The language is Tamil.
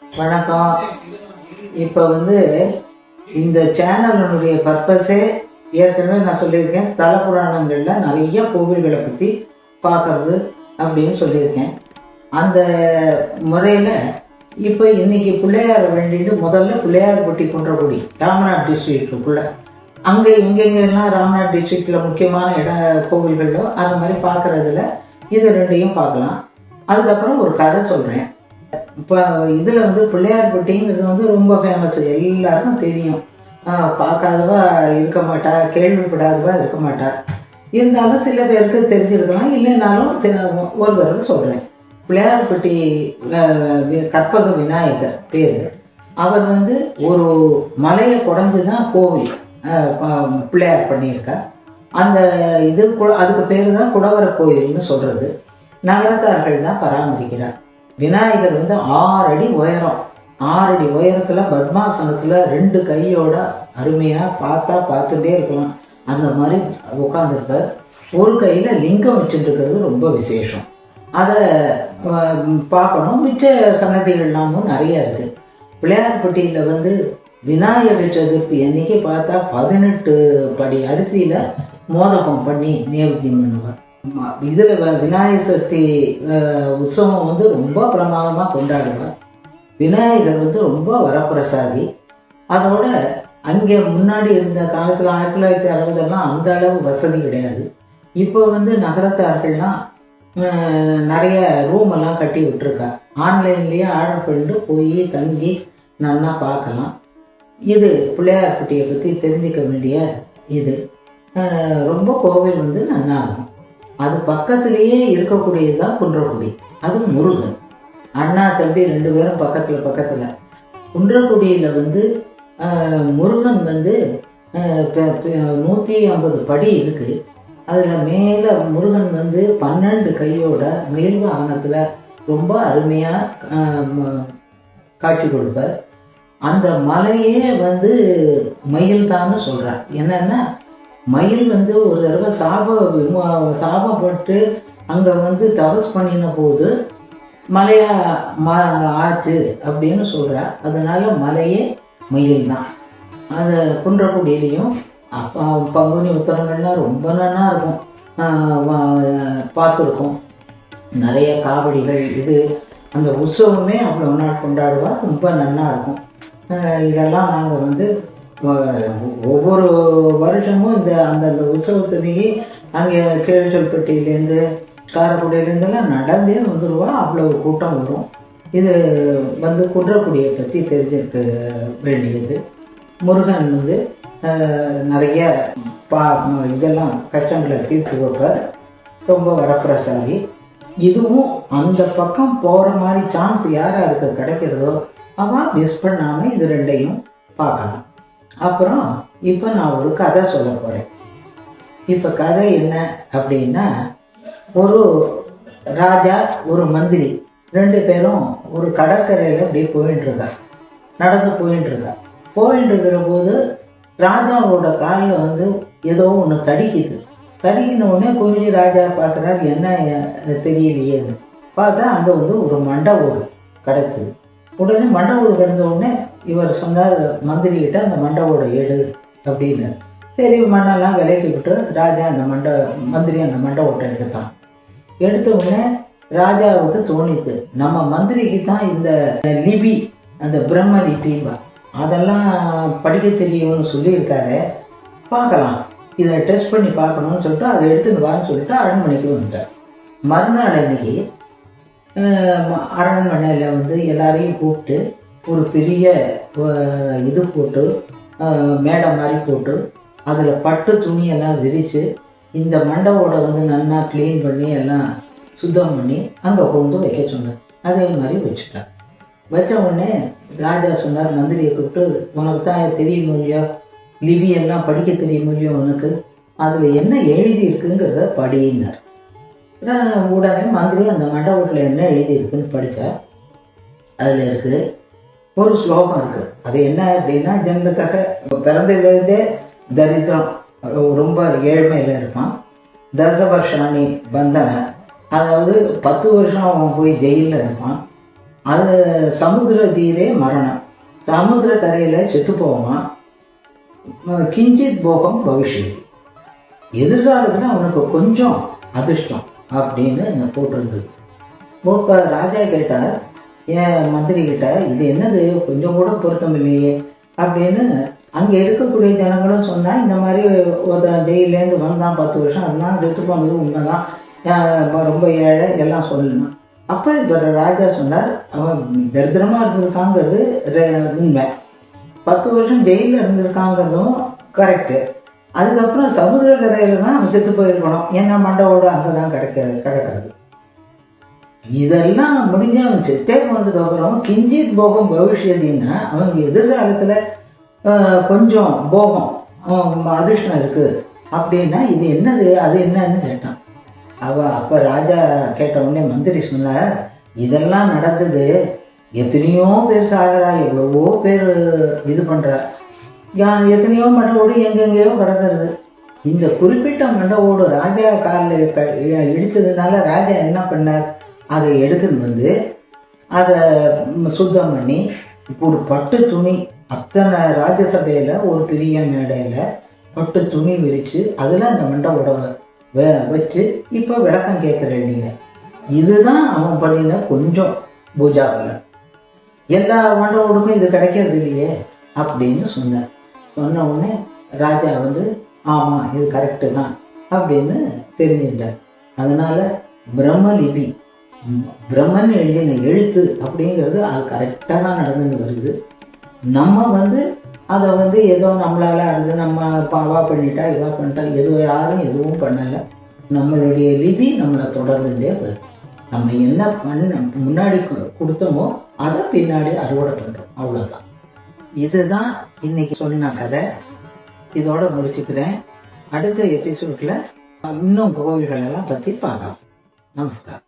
வணக்கம். இப்போ இந்த சேனலுடைய பர்பஸே ஏற்கனவே நான் சொல்லியிருக்கேன். ஸ்தல புராணங்களில் நிறைய கோவில்களை பற்றி பார்க்கறது அப்படின்னு சொல்லியிருக்கேன். அந்த முறையில் இப்போ இன்றைக்கி பிள்ளையார் வேண்டிட்டு முதல்ல பிள்ளையார்பட்டி குன்றக்குடி ராமநாத் டிஸ்ட்ரிக்டுக்குள்ளே அங்கே எங்கெங்கெல்லாம் ராமநாத் டிஸ்ட்ரிக்டில் முக்கியமான கோவில்களோ அது மாதிரி பார்க்குறதுல இது ரெண்டையும் பார்க்கலாம். அதுக்கப்புறம் ஒரு கதை சொல்கிறேன். இப்போ இதில் பிள்ளையார்பட்டிங்கிறது ரொம்ப ஃபேமஸ், எல்லாருக்கும் தெரியும். பார்க்காதவா இருக்க மாட்டா, கேள்விப்படாதவா இருக்க மாட்டா. இருந்தாலும் சில பேருக்கு தெரிஞ்சிருக்கலாம், இல்லைனாலும் ஒரு தடவை சொல்கிறேன். பிள்ளையார்பட்டி கற்பக விநாயகர் பேர். அவர் ஒரு மலையை குடஞ்சி தான் கோவில் பிள்ளையார் பண்ணியிருக்கார். அந்த அதுக்கு பேர் தான் குடவர கோயில்னு சொல்கிறது. நகரத்தார்கள் தான் பராமரிக்கிறார். விநாயகர் 6 அடி உயரம், 6 அடி உயரத்தில் பத்மாசனத்தில் 2 கையோட அருமையாக பார்த்துட்டே இருக்கலாம். அந்த மாதிரி உட்காந்துருப்பார். ஒரு கையில் லிங்கம் வச்சுட்டு இருக்கிறது ரொம்ப விசேஷம். அதை பார்க்கணும். மிச்ச சன்னதிகள்லாமும் நிறைய இருக்குது. பிள்ளையார்பட்டியில் விநாயகர் சதுர்த்தி அன்னைக்கு பார்த்தா 18 படி அரிசியில் மோதகம் பண்ணி நேவேத்தியம் பண்ணுவார். இதில் விநாயகர் சதுர்த்தி உற்சவம் ரொம்ப பிரமாதமாக கொண்டாடுவார். விநாயகர் ரொம்ப வரப்பிரசாதி. அதோட அங்கே முன்னாடி இருந்த காலத்தில் 1960 அந்த அளவு வசதி கிடையாது. இப்போ நகரத்தார்கள்லாம் நிறைய ரூமெல்லாம் கட்டி விட்டுருக்கா. ஆன்லைன்லேயே ஆர்டர் பண்ணிட்டு போய் தங்கி நல்லா பார்க்கலாம். இது பிள்ளையார்பட்டியை பற்றி தெரிஞ்சிக்க வேண்டிய இது. ரொம்ப கோவில் நல்லா இருக்கும். அது பக்கத்துலேயே இருக்கக்கூடியது தான் குன்றக்குடி. அது முருகன். அண்ணா தம்பி 2 பேரும் பக்கத்தில். குன்றக்குடியில் முருகன் 150 படி இருக்குது. அதில் மேலே முருகன் 12 கையோட மேல் வாகனத்தில் ரொம்ப அருமையாக காட்சி கொடுப்பார். அந்த மலையே மயில் தான்னு சொல்கிறார். என்னென்னா மயில் ஒரு தடவை சாபப்பட்டு அங்கே தபஸ் பண்ணின போது மலையா ஆச்சு அப்படின்னு சொல்கிறார். அதனால மலையே மயில் தான். அந்த குன்றக்குடியிலையும் பங்குனி உத்தரங்கள்லாம் ரொம்ப நல்லா இருக்கும். பார்த்துருக்கோம். நிறைய காவடிகள். அந்த உற்சவமே அவ்வளோ நாள் கொண்டாடுவார். ரொம்ப நல்லா இருக்கும். இதெல்லாம் நாங்கள் ஒவ்வொரு வருஷமும் அந்த உற்சவத்தன்னைக்கு அங்கே கீழ்ச்சொல்பட்டியிலேருந்து காரைக்குடியிலேருந்தெல்லாம் நடந்தே வந்துடுவா. அவ்வளோ கூட்டம் வரும். இது குன்றக்குடியை பற்றி தெரிஞ்சிருக்க வேண்டியது. முருகன் நிறைய இதெல்லாம் கஷ்டங்களை தீர்த்து வைப்பார். ரொம்ப வரப்பிரசாதி. இதுவும் அந்த பக்கம் போகிற மாதிரி சான்ஸ் யாருக்கு கிடைக்கிறதோ அவன் மிஸ் பண்ணாமல் இது ரெண்டையும் பார்க்கலாம். அப்புறம் இப்போ நான் ஒரு கதை சொல்ல போகிறேன். இப்போ கதை என்ன அப்படின்னா, ஒரு ராஜா ஒரு மந்திரி 2 பேரும் ஒரு கடற்கரையில் அப்படியே நடந்து போயின்னு இருக்கிற போது ராஜாவோட காலில் ஏதோ ஒன்று தடிக்கின உடனே குமிழி ராஜா பார்க்குறாரு. என்ன தெரியலையேன்னு பார்த்தா அங்கே ஒரு மண்டை ஓடு கிடச்சிது. உடனே மண்டை ஓடு கிடந்த உடனே இவர் சொன்னார் மந்திரிகிட்ட, அந்த மண்டை ஓடை எடு அப்படின்னு. சரி, மண்ணெல்லாம் விலைக்கு விட்டு ராஜா மந்திரி அந்த மண்டை ஓட்டை எடுத்தான். எடுத்த உடனே ராஜாவுக்கு தோணித்து, நம்ம மந்திரிக்கு தான் இந்த லிபி, அந்த பிரம்ம லிபிம்பா அதெல்லாம் படிக்க தெரியும்னு சொல்லியிருக்காரு. பார்க்கலாம், இதை டெஸ்ட் பண்ணி பார்க்கணும்னு சொல்லிட்டு அதை எடுத்துன்னு வான்னு சொல்லிட்டு அரண்மனைக்கு வந்துட்டார். மறுநாள் அன்னைக்கு அரண்மனையில் எல்லாரையும் கூப்பிட்டு ஒரு பெரிய இது போட்டு மேடை மாதிரி போட்டு அதில் பட்டு துணியெல்லாம் விரித்து இந்த மண்டவோட நல்லா க்ளீன் பண்ணி எல்லாம் சுத்தம் பண்ணி அங்கே கொண்டு வைக்க சொன்னார். அதே மாதிரி வச்சுட்டார். வச்ச உடனே ராஜா சொன்னார் மந்திரியை கூப்பிட்டு, உனக்கு தான் தெரியும் இல்லையோ, லிபியெல்லாம் படிக்க தெரியும் இல்லையோ உனக்கு, அதில் என்ன எழுதி இருக்குங்கிறத படினார். உடனே மந்திரி அந்த மண்டபத்தில் என்ன எழுதி இருக்குன்னு படித்தா அதில் இருக்குது ஒரு ஸ்லோகம் இருக்குது. அது என்ன அப்படின்னா, ஜென்மத்தக பிறந்ததுலேருந்தே தரித்திரம், ரொம்ப ஏழ்மையில் இருப்பான். தசவர்ஷாணி பந்தன, அதாவது 10 வருஷம் அவன் போய் ஜெயிலில் இருப்பான். அது சமுத்திர தீரே மரணம், சமுத்திர கரையில் செத்து போவான். கிஞ்சித் போகம் பவிஷ்யதி, எதிர்காலத்தில் அவனுக்கு கொஞ்சம் அதிர்ஷ்டம் அப்படின்னு போட்டிருந்தது. இப்போ ராஜா கேட்டார் என் மந்திரி கிட்ட, இது என்னது கொஞ்சம் கூட பொருத்தம் இல்லையே அப்படின்னு. அங்கே இருக்கக்கூடிய ஜனங்களும் சொன்னால் இந்த மாதிரி ஜெயிலேருந்து வந்தான் 10 வருஷம் அதுதான் செத்து போனது உண்மைதான், ரொம்ப ஏழை எல்லாம் சொல்லணும். அப்போ இப்போ ராஜா சொன்னார் அவன் தரித்திரமாக இருந்திருக்காங்கிறது உண்மை, 10 வருஷம் ஜெயிலில் இருந்திருக்காங்கிறதும் கரெக்டு. அதுக்கப்புறம் சமுதிர கரையில் தான் அவன் செத்து போயிருக்கணும், ஏன்னா மண்டவோடு அங்கே தான் கிடக்கிறது. இதெல்லாம் முடிஞ்சு அவன் செத்தே போனதுக்கப்புறம் கிஞ்சித் போகம் பவிஷ்யதின்னா அவனுக்கு எதிர்காலத்தில் கொஞ்சம் போகம் அதிர்ஷ்டம் இருக்குது அப்படின்னா இது என்னது அது என்னன்னு கேட்டான். அப்போ ராஜா கேட்ட உடனே மந்திரி சொன்னார், இதெல்லாம் நடந்தது, எத்தனையோ பேர் சாகிறா, எவ்வளவோ பேர் இது பண்ணுறா, எத்தனையோ மண்டவோடு எங்கெங்கேயோ கிடக்கிறது. இந்த குறிப்பிட்ட மண்டவோடு ராஜா காலில் இடித்ததுனால ராஜா என்ன பண்ணார், அதை எடுத்துன்னு வந்து அதை சுத்தம் பண்ணி இப்போ ஒரு பட்டு துணி, அத்தனை ராஜ்யசபையில் ஒரு பெரிய மேடையில் பட்டு துணி விரித்து அதில் அந்த மண்டவோட வச்சு இப்போ விளக்கம் கேட்குறேன் நீங்கள். இதுதான் அவன் பண்ணின கொஞ்சம் பூஜா பலன். எல்லா மண்டவோடுக்கும் இது கிடைக்கிறது இல்லையே அப்படின்னு சொன்னார். சொன்ன உடனே ராஜா வந்து ஆமாம் இது கரெக்டு தான் அப்படின்னு தெரிஞ்சுட்டார். அதனால் பிரம்மலிபி, பிரம்மன் எழுதின எழுத்து அப்படிங்கிறது அது கரெக்டாக தான் நடந்துன்னு வருது. நம்ம வந்து அதை வந்து ஏதோ நம்மளால் அது நம்ம பாவா பண்ணிட்டா இவா பண்ணிட்டா யாரும் எதுவும் பண்ணலை. நம்மளுடைய லிபி நம்மளை தொடர்ந்துட்டே வருது. நம்ம என்ன முன்னாடி கொடுத்தோமோ அதை பின்னாடி அறுவடை பண்ணுறோம், அவ்வளோதான். இதுதான் இன்னைக்கு சொன்ன கதை. இதோட முடிச்சுக்கிறேன். அடுத்த எபிசோட்ல இன்னும் கோவில்களெல்லாம் பற்றி பார்க்கலாம். நமஸ்காரம்.